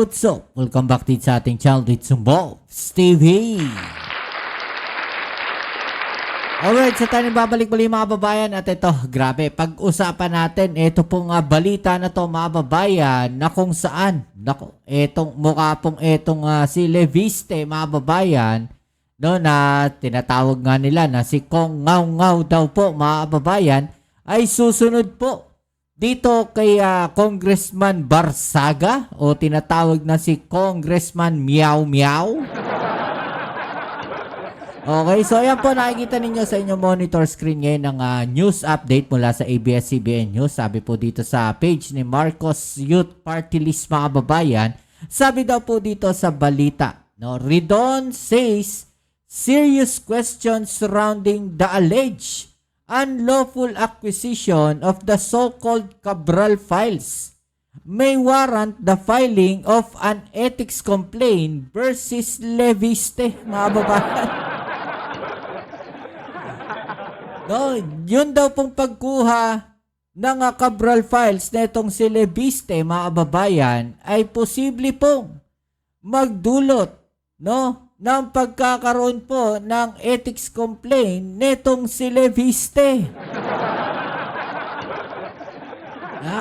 what's up? Welcome back din sa ating channel dito sa Bobs TV. Alright, so tayo babalik muli mga babayan. At ito, grabe, pag-usapan natin ito pong balita na to mga babayan, na kung saan, nako, etong mukha pong etong si Leviste mga babayan, no, na tinatawag nga nila na si Kong Ngao Ngao daw po mga babayan, ay susunod po dito kay Congressman Barsaga, o tinatawag na si Congressman Meow Meow. Okay, so ayan po, nakikita ninyo sa inyong monitor screen ngayon ng news update mula sa ABS-CBN News. Sabi po dito sa page ni Marcos Youth Party List mga babayan, sabi daw po dito sa balita, no, Ridon says serious questions surrounding the alleged unlawful acquisition of the so-called Cabral files may warrant the filing of an ethics complaint versus Leviste mga babayan. No, yun daw pong pagkuha ng Cabral files na itong si Leviste mga babayan ay posible pong magdulot, no, ng pagkakaroon po ng ethics complaint netong si Leviste.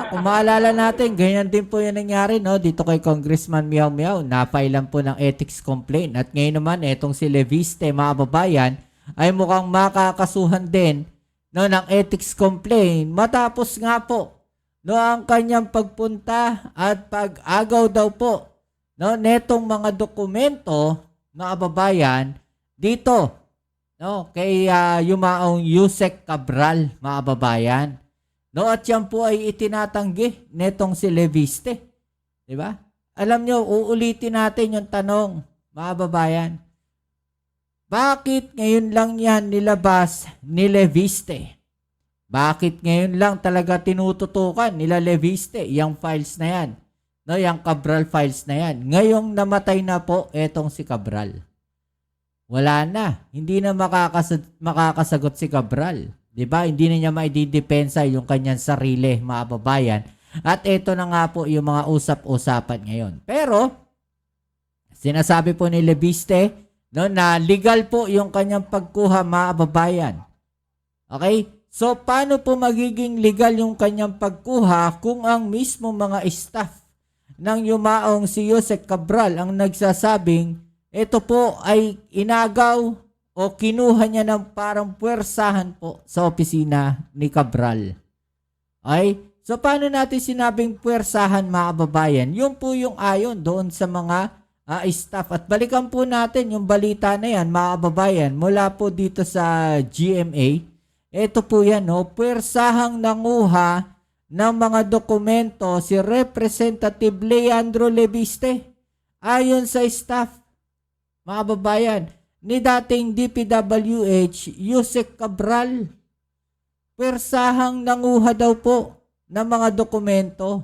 Kung maalala natin, ganyan din po yung nangyari, no, dito kay Congressman Meow Meow. Napailan po ng ethics complaint. At ngayon naman, etong si Leviste mga babayan ay mukhang makakasuhan din, no, ng ethics complaint matapos nga po, no, ang kanyang pagpunta at pag-agaw daw po, no, netong mga dokumento mga babayan dito, no, kay yumaong Yusek Cabral mga babayan, no, at yan po ay itinatanggi netong si Leviste, di ba? Alam nyo, uulitin natin yung tanong mga babayan, bakit ngayon lang yan nilabas ni Leviste? Bakit ngayon lang talaga tinututukan nila Leviste yung files na yan? No, yung Cabral files na yan. Ngayong namatay na po etong si Cabral. Wala na. Hindi na makakasagot si Cabral. Diba? Hindi na niya maididepensa yung kanyang sarili, mga babayan. At ito na nga po yung mga usap-usapan ngayon. Pero, sinasabi po ni Leviste, no, na legal po yung kanyang pagkuha mga babayan. Okay? So, paano po magiging legal yung kanyang pagkuha kung ang mismo mga staff ng yumaong si Yusek Cabral ang nagsasabing ito po ay inagaw o kinuha niya ng parang puwersahan po sa opisina ni Cabral. Okay? So, paano natin sinabing puwersahan mga babayan? Yun po yung ayon doon sa mga staff. At balikan po natin yung balita na yan mga babayan mula po dito sa GMA. Ito po yan, no, puwersahang nanguha ng mga dokumento si Representative Leandro Leviste ayon sa staff mga babayan ni dating DPWH Yusek Cabral. Puwersahang nanguha daw po ng mga dokumento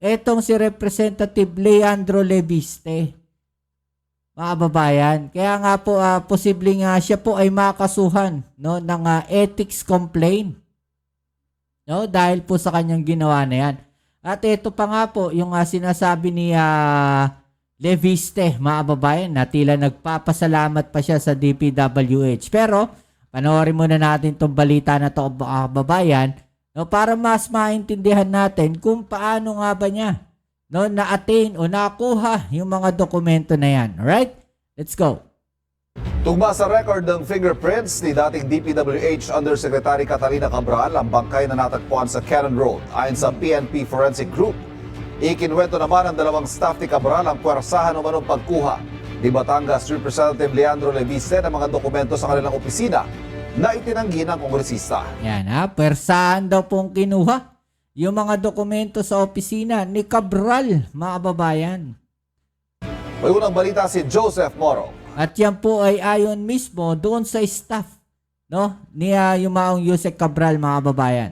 etong si Representative Leandro Leviste mga babayan. Kaya nga po posibleng siya po ay makasuhan, no, ng ethics complaint, no, dahil po sa kanyang ginawa na yan. At ito pa nga po yung sinasabi ni Leviste mga babayan na tila nagpapasalamat pa siya sa DPWH. Pero panoorin muna natin itong balita na to mga babayan, no, para mas maintindihan natin kung paano nga ba niya, no, na-attain o nakuha yung mga dokumento na yan. Alright? Let's go. Tugma sa record ng fingerprints ni dating DPWH Undersecretary Catalina Cabral ang bangkay na natagpuan sa Cannon Road. Ayon sa PNP Forensic Group, ikinwento naman ng dalawang staff ni Cabral ang puwersahan umanong pagkuha ni Batangas Representative Leandro Leviste ng mga dokumento sa kanilang opisina na itinanggi ng kongresista. Yan puwersahan daw pong kinuha yung mga dokumento sa opisina ni Cabral mga babayan. May unang balita si Joseph Moro. At yan po ay ayon mismo doon sa staff, no, ni yumaong Yusek Cabral mga babayan.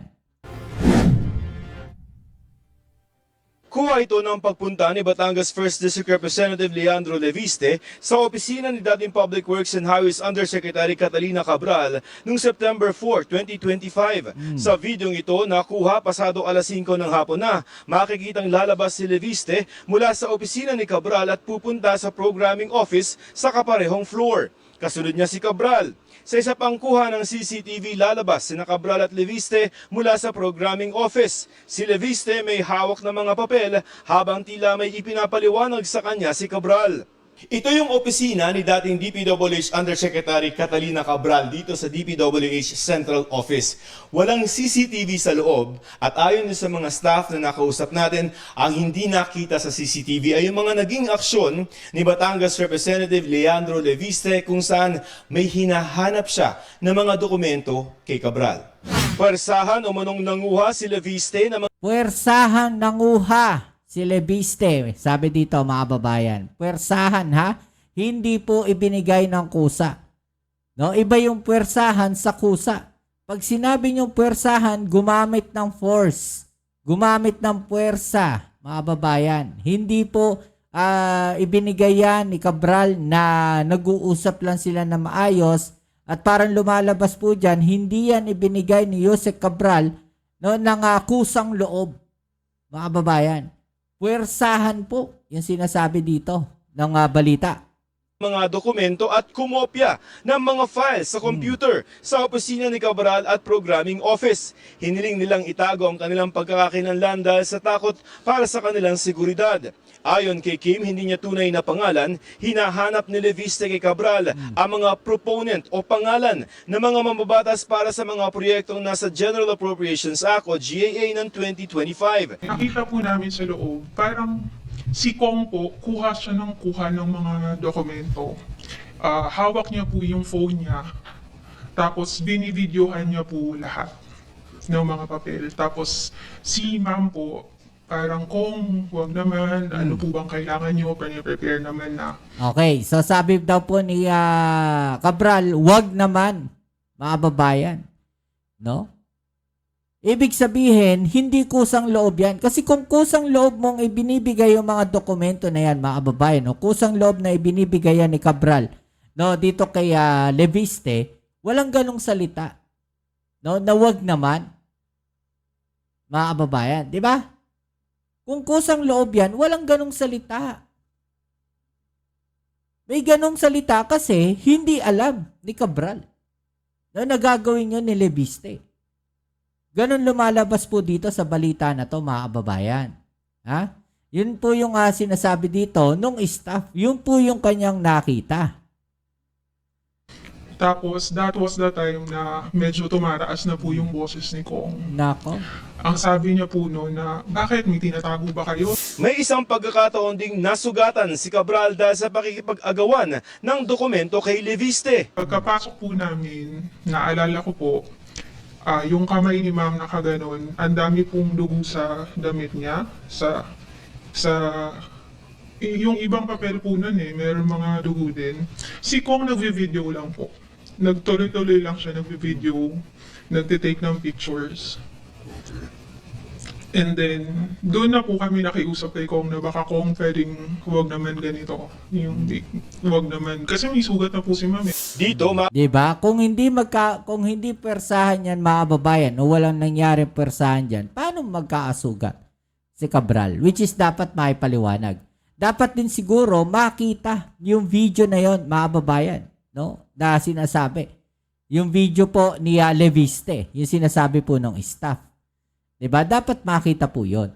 Kung Nakuha ito ng pagpunta ni Batangas 1st District Representative Leandro Leviste sa opisina ni dating Public Works and Highways Undersecretary Catalina Cabral noong September 4, 2025. Sa videong ito, nakuha pasado alas 5 ng hapon na, makikitang lalabas si Leviste mula sa opisina ni Cabral at pupunta sa programming office sa kaparehong floor. Kasunod niya si Cabral. Sa isa pang kuha ng CCTV, lalabas sina Cabral at Leviste mula sa programming office. Si Leviste may hawak na mga papel habang tila may ipinapaliwanag sa kanya si Cabral. Ito yung opisina ni dating DPWH Undersecretary Catalina Cabral dito sa DPWH Central Office. Walang CCTV sa loob at ayon sa mga staff na nakausap natin, ang hindi nakita sa CCTV ay yung mga naging aksyon ni Batangas Representative Leandro Leviste kung saan may hinahanap siya ng mga dokumento kay Cabral. Parsahan o manong nanguha si Leviste na Puwersahan nanguha si Leviste. Sabi dito mga babayan, puwersahan ha, hindi po ibinigay ng kusa. No, iba yung puwersahan sa kusa. Pag sinabi niyong puwersahan, gumamit ng force, gumamit ng puwersa, mga babayan. Hindi po ibinigay yan ni Cabral na nag-uusap lang sila na maayos at parang lumalabas po dyan, hindi yan ibinigay ni Jose Cabral, no, ng kusang loob, mga babayan. Puwersahan po yung sinasabi dito ng balita. Mga dokumento at kumopya ng mga files sa computer sa opisina ni Cabral at programming office. Hiniling nilang itago ang kanilang pagkakakinlanlan dahil sa takot para sa kanilang seguridad. Ayon kay Kim, hindi niya tunay na pangalan, hinahanap ni Leviste kay Cabral ang mga proponent o pangalan ng mga mambabatas para sa mga proyektong nasa General Appropriations Act o GAA ng 2025. Nakita po namin sa loob, parang si Kong po, kuha siya ng mga dokumento. Hawak niya po yung phone niya, tapos binivideohan niya po lahat ng mga papel. Tapos si ma'am po, parang Kong, wag naman, ano po bang kailangan niyo, prepare naman na. Okay, so sabi daw po ni Cabral, wag naman, mga babayan. No? Ibig sabihin, hindi kusang loob yan. Kasi kung kusang loob mong ibinibigay yung mga dokumento na yan, mga babayan, no? Kusang loob na ibinibigay yan ni Cabral, no? Dito kay Leviste, walang ganong salita. No? Na wag naman, mga babayan. Di ba? Kung kusang loob yan, walang ganong salita. May ganong salita kasi hindi alam ni Cabral na nagagawin yun ni Leviste. Ganon lumalabas po dito sa balita na to, mga kababayan. Ha? Yun po yung sinasabi dito nung staff. Yun po yung kanyang nakita. Tapos, that was the time na medyo tumaraas na po yung boses ni Kong. Nako. Ang sabi niya po noon na, bakit may tinatago ba kayo? May isang pagkakataon ding nasugatan si Cabral dahil sa pakikipag-agawan ng dokumento kay Leviste. Pagkapasok po namin, naalala ko po, yung kamay ni ma'am nakaganon, ang dami pong dugo sa damit niya, yung ibang papel po nun meron mga dugo din. Si Kong nagvi-video lang po. Nagtuloy-tuloy lang siya nagvi-video, nagtitake ng pictures. And then, doon na po kami nakiusap kay Kong na baka Kong pwedeng huwag naman ganito. Huwag naman. Kasi may sugat na po si ma'am Dito, 'Di ba? Kung hindi persahan yan, mga babayan, o walang nangyari persahan diyan, paano magkaasugat si Cabral? Which is dapat maipaliwanag. Dapat din siguro makita yung video na yon, mga babayan, no? Na sinasabi. Yung video po ni Leviste, yung sinasabi po ng staff. 'Di ba? Dapat makita po yon.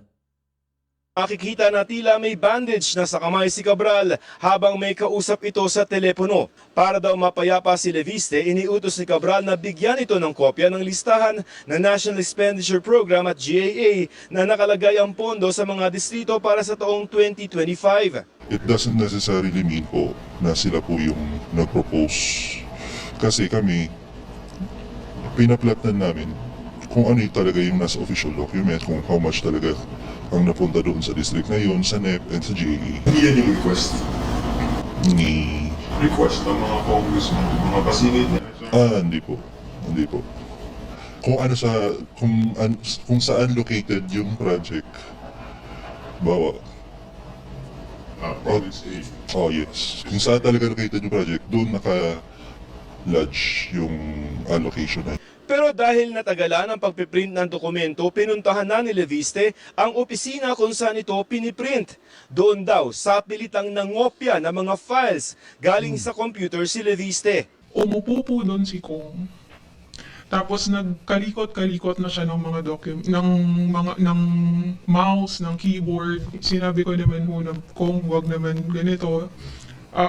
makikita na tila may bandage na sa kamay si Cabral habang may kausap ito sa telepono. Para daw mapayapa si Leviste, iniutos ni Cabral na bigyan ito ng kopya ng listahan ng National Expenditure Program at GAA na nakalagay ang pondo sa mga distrito para sa taong 2025. It doesn't necessarily mean po na sila po yung nag-propose. Kasi kami, pinaplatnan namin kung ano talaga yung nasa official document, kung how much talaga ang napunta doon sa district na yun, sa NEP and sa GAA. Hindi yan yung request. Ni... Request ng mga congressman, mga kasingit niya. Hindi po. Hindi po. Kung ano sa... Kung saan located yung project, Bawa, Province A. oh yes. Kung saan talaga nakita yung project, doon naka-lodge yung allocation na. Pero dahil natagalan ang pagpiprint ng dokumento, pinuntahan na ni Leviste ang opisina kung saan ito piniprint. Doon daw, sa pilitang nangopya ng mga files galing sa computer si Leviste. Umupo po doon si Kong. Tapos nagkalikot-kalikot na siya ng mga ng mouse, ng keyboard. Sinabi ko naman po na, Kong, wag naman ganito.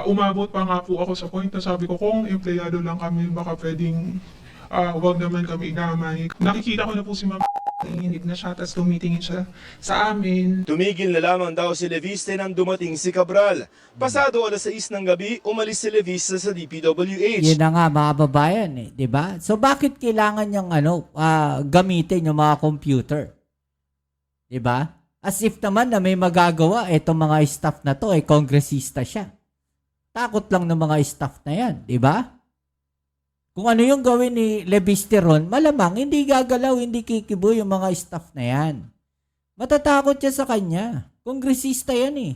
Umabot pa nga po ako sa point na sabi ko, Kung empleyado lang kami, baka pwedeng wag naman kami inamay. Nakikita ko na po si Ma'am nanginginig na siya, tapos tumitingin siya sa amin. Tumigil na lamang daw si Leviste nang dumating si Cabral. Pasado alas 6 ng gabi, umalis si Leviste sa DPWH. Yun na nga mga babayan eh, 'di ba? So bakit kailangan niyang gamitin yung mga computer? 'Di ba? As if naman na may magagawa itong mga staff na to ay kongresista siya. Takot lang ng mga staff na 'yan, 'di ba? Kung ano yung gawin ni Leviste ron, malamang hindi gagalaw, hindi kikibo yung mga staff na 'yan. Matatakot siya sa kanya. Kongresista 'yan eh.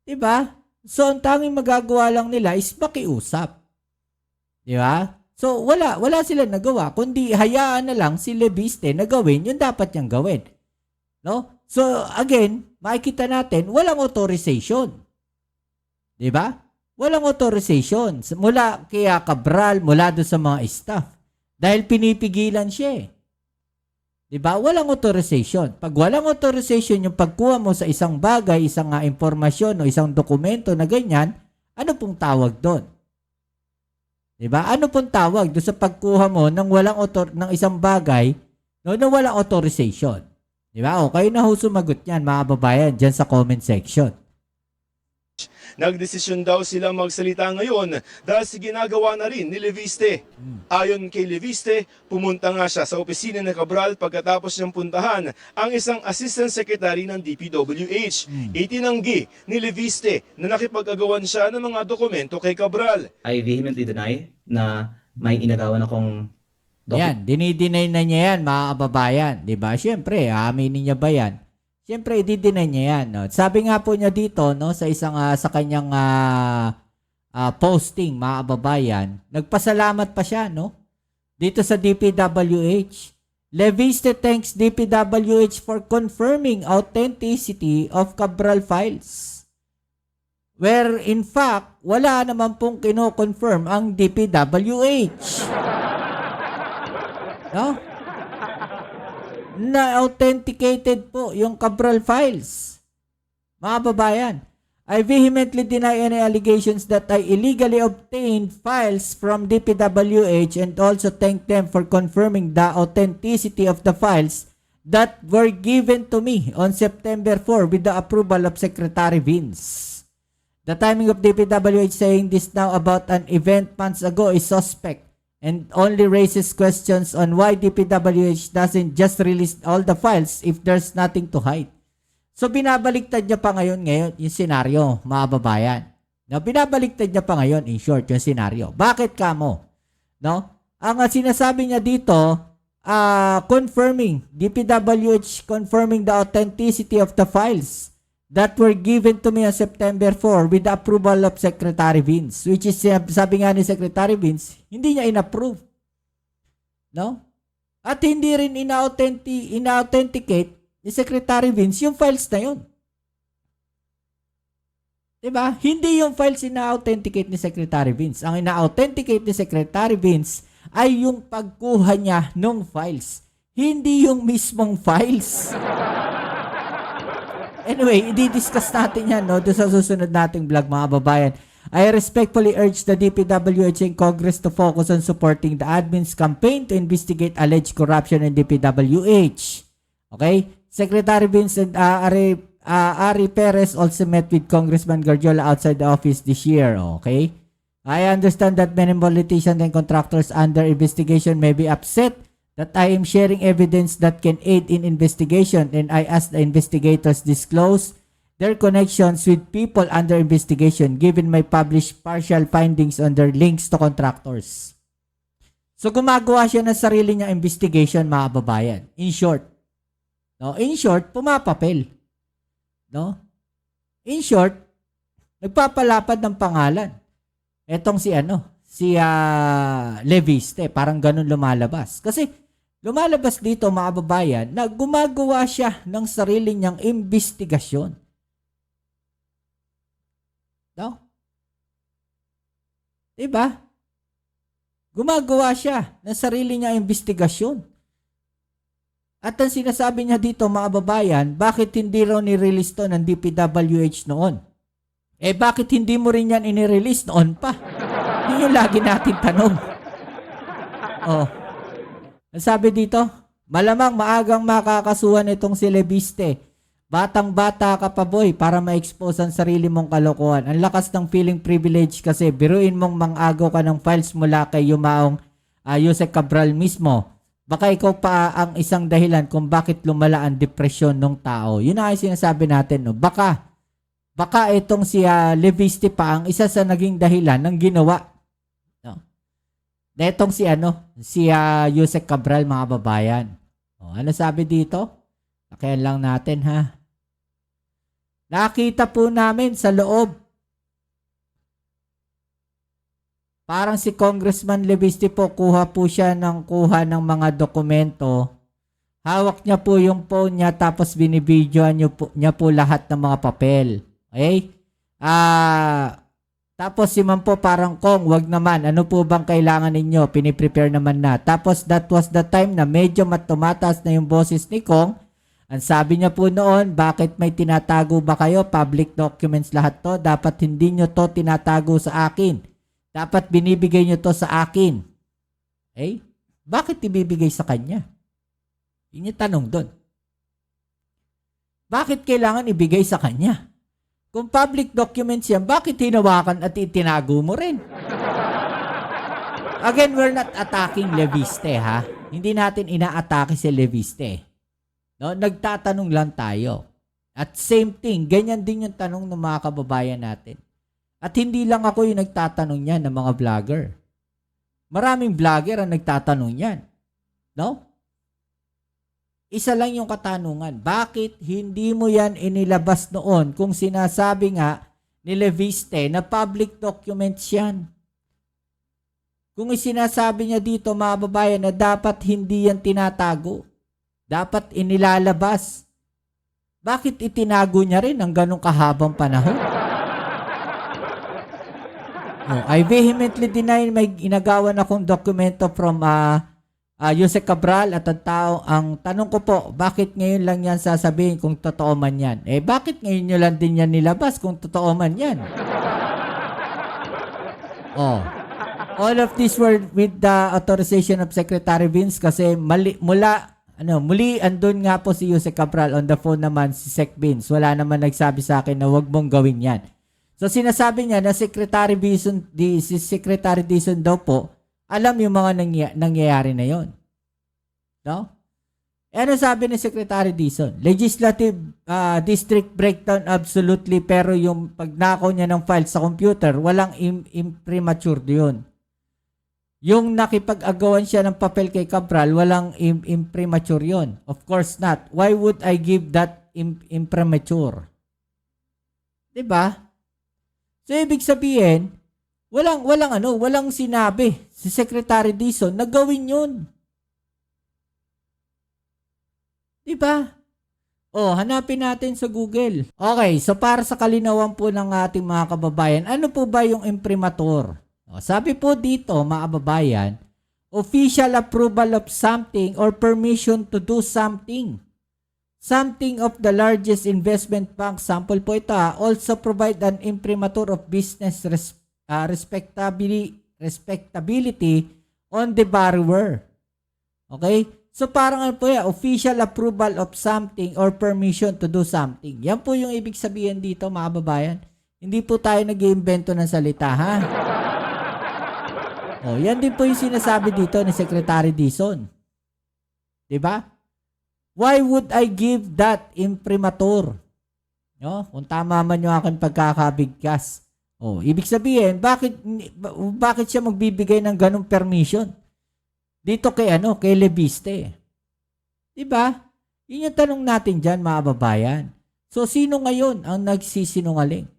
'Di ba? So, ang tanging magagawa lang nila is makiusap. 'Di ba? So, wala sila nagawa, kundi hayaan na lang si Leviste na gawin yung dapat niyang gawin. No? So, again, makikita natin, walang authorization. 'Di ba? Walang authorization mula kay Cabral, mula doon sa mga staff. Dahil pinipigilan siya eh. 'Di ba? Walang authorization. Pag walang authorization yung pagkuha mo sa isang bagay, isang impormasyon o isang dokumento na ganyan, ano pong tawag doon? 'Di ba? Ano pong tawag doon sa pagkuha mo ng ng isang bagay na walang authorization? 'Di ba? O kayo na ho sumagot niyan, mga babayan, diyan sa comment section. Nagdesisyon daw silang magsalita ngayon dahil sa ginagawa na rin ni Leviste. Ayon kay Leviste, pumunta nga siya sa opisina ng Cabral pagkatapos niyang puntahan ang isang assistant secretary ng DPWH. Itinanggi ni Leviste na nakipag-agawan siya ng mga dokumento kay Cabral. I vehemently deny na may inagawan akong Yan, dinideny na niya yan, mga kababayan. Diba? Siyempre, aminin niya ba yan? Siyempre, i-deny niya yan. No? Sabi nga po niya dito, no, sa isang, sa kanyang posting, mga kababayan, nagpasalamat pa siya, no? Dito sa DPWH. Leviste thanks DPWH for confirming authenticity of Cabral files. Where, in fact, wala naman pong kino-confirm ang DPWH. No? Na authenticated po yung Cabral files. Mga babayan, I vehemently deny any allegations that I illegally obtained files from DPWH and also thank them for confirming the authenticity of the files that were given to me on September 4 with the approval of Secretary Vince. The timing of DPWH saying this now about an event months ago is suspect and only raises questions on why DPWH doesn't just release all the files if there's nothing to hide. So, binabaliktad niya pa ngayon yung senaryo, mga babayan. No, binabaliktad niya pa ngayon, in short, yung senaryo. Bakit kamo? No? Ang sinasabi niya dito, DPWH confirming the authenticity of the files that were given to me on September 4 with the approval of Secretary Vince, which is, sabi nga ni Secretary Vince, hindi niya inapprove. No? At hindi rin ina-authenticate ni Secretary Vince yung files na yun. Diba? Hindi yung files ina-authenticate ni Secretary Vince. Ang ina-authenticate ni Secretary Vince ay yung pagkuha niya ng files. Hindi yung mismong files. Anyway, i-discuss natin yan, no, doon sa susunod nating vlog, mga babayan. I respectfully urge the DPWH and Congress to focus on supporting the admin's campaign to investigate alleged corruption in DPWH. Okay? Secretary Vince and Ari Perez also met with Congressman Gardiola outside the office this year. Okay? I understand that many politicians and contractors under investigation may be upset that I am sharing evidence that can aid in investigation, and I ask the investigators disclose their connections with people under investigation given my published partial findings on their links to contractors. So gumagawa siya ng sarili niyang investigation, mga babayan. In short, no? In short, pumapapel. No? In short, nagpapalapad ng pangalan. Etong si Leviste, parang ganun lumalabas. Kasi lumalabas dito mga kababayan na gumagawa siya ng sarili niyang investigasyon. No? Diba? Gumagawa siya ng sarili niyang investigasyon. At ang sinasabi niya dito mga kababayan, bakit hindi raw ni-release to ng DPWH noon? Bakit hindi mo rin yan inirelease noon pa? Yun yung lagi natin tanong. Sabi dito, malamang maagang makakasuhan itong si Leviste. Batang-bata ka pa boy para ma-expose ang sarili mong kalokohan. Ang lakas ng feeling privilege kasi biruin mong mang-agaw ka ng files mula kay yumaong Yusek Cabral mismo. Baka ikaw pa ang isang dahilan kung bakit lumala ang depresyon ng tao. Yun ang sinasabi natin. No? Baka itong si Leviste pa ang isa sa naging dahilan ng ginawa. No? Na itong si Yusek Cabral mga babayan. Ano sabi dito? Kaya lang natin ha. Nakita po namin sa loob. Parang si Congressman Leviste po, kuha ng mga dokumento. Hawak niya po yung phone niya tapos binibidyoan niya po lahat ng mga papel. Okay? Tapos si ma'am po parang, Kong, wag naman. Ano po bang kailangan ninyo? Piniprepare naman na. Tapos that was the time na medyo tumataas na yung boses ni Kong. Ang sabi niya po noon, bakit may tinatago ba kayo? Public documents lahat to. Dapat hindi nyo to tinatago sa akin. Dapat binibigay nyo to sa akin. Bakit ibibigay sa kanya? Yun yung tanong doon. Bakit kailangan ibigay sa kanya? Kung public documents yan, bakit hinawakan at itinago mo rin? Again, we're not attacking Leviste ha. Hindi natin inaatake si Leviste. No? Nagtatanong lang tayo. At same thing, ganyan din yung tanong ng mga kababayan natin. At hindi lang ako yung nagtatanong yan ng mga vlogger. Maraming vlogger ang nagtatanong yan. No? Isa lang yung katanungan. Bakit hindi mo yan inilabas noon kung sinasabi nga ni Leviste na public documents yan? Kung isinasabi niya dito mga babayan na dapat hindi yan tinatago. Dapat inilalabas. Bakit itinago niya rin ng ganong kahabang panahon? I vehemently deny may inagawan akong dokumento from Yusek Cabral at ang tanong ko po, bakit ngayon lang yan sasabihin kung totoo man yan? Bakit ngayon nyo lang din yan nilabas kung totoo man yan? All of this were with the authorization of Secretary Vince kasi muli andun nga po si Yusek Cabral, on the phone naman si Sec Vince. Wala naman nagsabi sa akin na wag mong gawin yan. So sinasabi niya na si Secretary Dizon daw po, alam yung mga nangyayari na yon. No? Ano sabi ni Secretary Dizon? Legislative district breakdown absolutely, pero yung pagnakaw niya ng file sa computer, walang imprimatur yun. Yung nakipag-agawan siya ng papel kay Cabral, walang imprimatur yun. Of course not. Why would I give that imprimatur? Diba? So, ibig sabihin, walang sinabi si Secretary Dizon na gawin yun. Diba? Hanapin natin sa Google. Okay, so para sa kalinawan po ng ating mga kababayan, ano po ba yung imprimatur? Sabi po dito, mga kababayan, official approval of something or permission to do something. Something of the largest investment bank, sample po ito, also provide an imprimatur of business respectability on the borrower. Okay? So parang ano po yan, official approval of something or permission to do something. Yan po yung ibig sabihin dito mga babayan. Hindi po tayo nag-iimbento ng salita ha. Yan din po yung sinasabi dito ni Secretary Dizon. Diba? Why would I give that imprimatur? Kung tama man yung aking pagkakabigkas. Ibig sabihin, bakit siya magbibigay ng ganong permission? Dito kay Leviste. Diba? Yun yung tanong natin dyan, mga babayan. So, sino ngayon ang nagsisinungaling?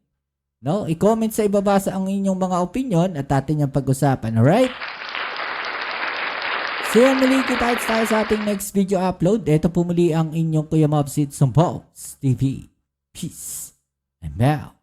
No? I-comment sa ibaba sa ang inyong mga opinion at atin yung pag-usapan. Alright? So yan muli, kita tayo sa ating next video upload. Ito po muli ang inyong Kuya Mobsid Sumbows TV. Peace and now.